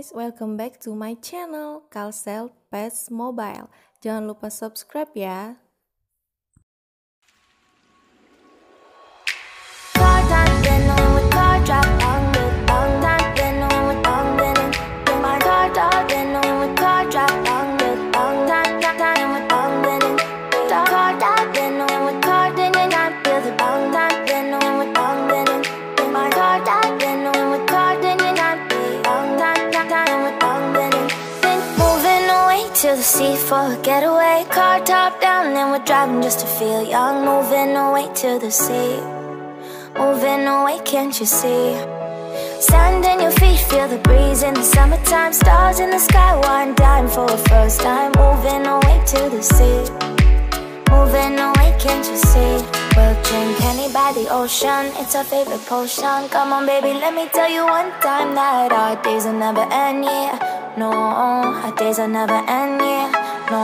guys, welcome back to my channel Kalsel Pes Mobile. Jangan lupa subscribe ya. To the sea for a getaway, car top down and we're driving just to feel young. Moving away to the sea, moving away, can't you see? Sand in your feet, feel the breeze in the summertime. Stars in the sky, one dime for a first time. Moving away to the sea, moving away, can't you see? We'll drink honey by the ocean, it's our favorite potion. Come on baby, let me tell you one time that our days will never end, yeah. No, our days will never end, yeah. No.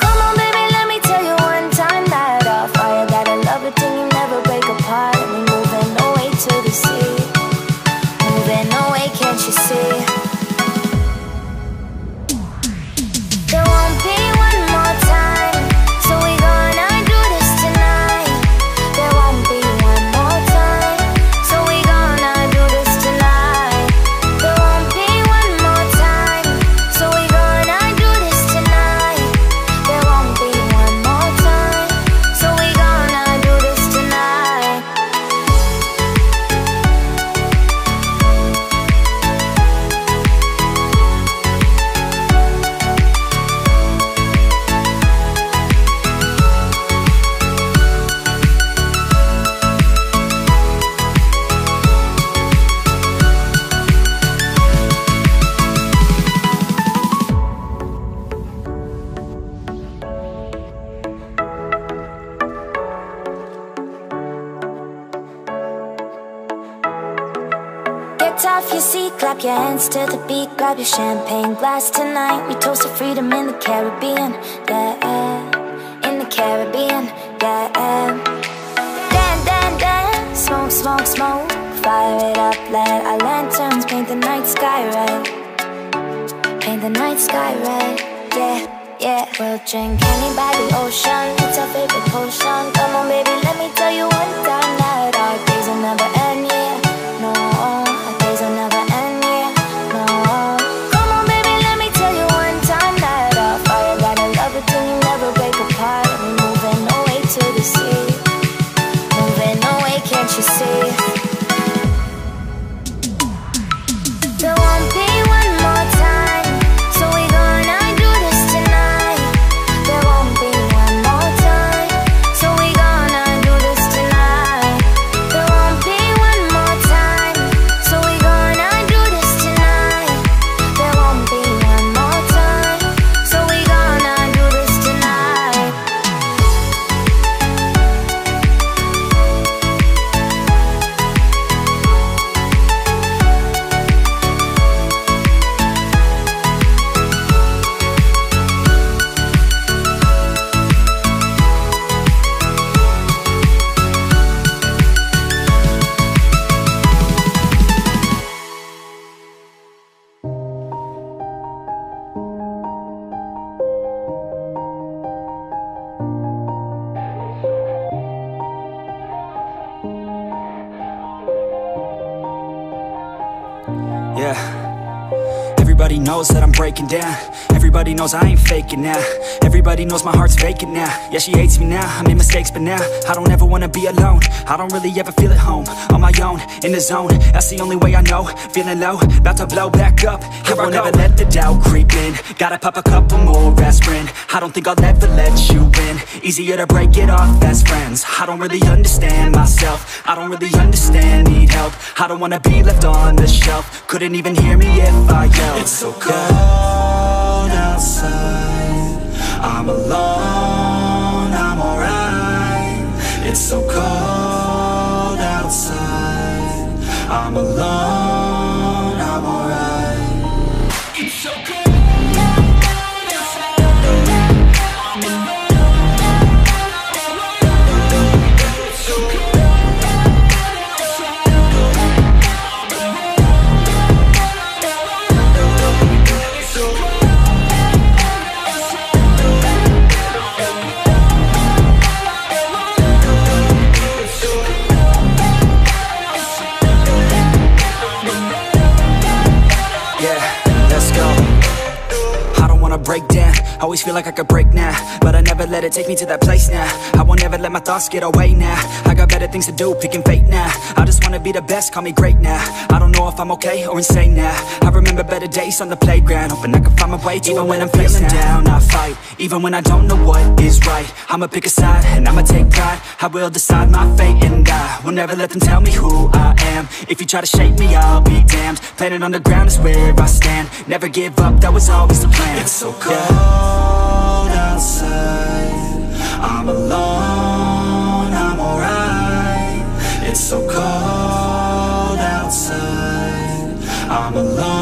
Come on baby, let me tell you one time that our fire got a love it till you never break apart. And we moving away to the sea, moving away, can't you see? There won't be one more time, so we gonna do this tonight. There won't be one more time, so we gonna do this tonight. There won't be one more time, so we gonna do this tonight. There won't be one more time, so we gonna do this tonight. Get off your seat, clap your hands to the beat. Grab your champagne glass tonight. We toast to freedom in the Caribbean, yeah. In the Caribbean, yeah. Dan, dan, dan, smoke, smoke, smoke. Fire it up, let our lanterns paint the night sky red. Paint the night sky red, yeah, yeah. We'll drink honey by the ocean, it's our favorite potion. Come on baby, let me tell you one time that our days will never end, yeah. No, our days will never end, yeah. No. Come on baby, let me tell you one time that our fire got a love it till you never break apart. And we're moving away to the sea, moving away, can't you see? There won't be one more time, so we gonna do this tonight. There won't be one more time, so we gonna do this tonight. There won't be one more time, so we gonna do this tonight. There won't be one more time, so we gonna do this tonight. Yeah. Everybody knows that I'm breaking down. Everybody knows I ain't faking now. Everybody knows my heart's vacant now. Yeah, she hates me now, I made mistakes but now I don't ever wanna be alone. I don't really ever feel at home. On my own, in the zone, that's the only way I know. Feeling low, about to blow back up. Here I never let the doubt creep in. Gotta pop a couple more aspirin. I don't think I'll ever let you in. Easier to break it off best friends. I don't really understand myself. I don't really understand, need help. I don't wanna be left on the shelf. Couldn't even hear me if I yelled. It's so cold outside, I'm alone, I'm alright. It's so cold outside, I'm alone, I'm alright. It's so cold outside, I'm alone. It's so cold outside, I'm alone. wanna break down. Always feel like I could break now, but I never let it take me to that place now. I won't ever let my thoughts get away now. I got better things to do, picking fate now. I just wanna be the best, call me great now. I don't know if I'm okay or insane now. I remember better days on the playground, hoping I can find my way to even when I'm feeling down, I fight. Even when I don't know what is right, I'ma pick a side and I'ma take pride. I will decide my fate and I will never let them tell me who I am. If you try to shape me, I'll be damned. Planet on the ground is where I stand. Never give up, that was always the plan. It's so cold outside, I'm alone, I'm alright. It's so cold outside, I'm alone.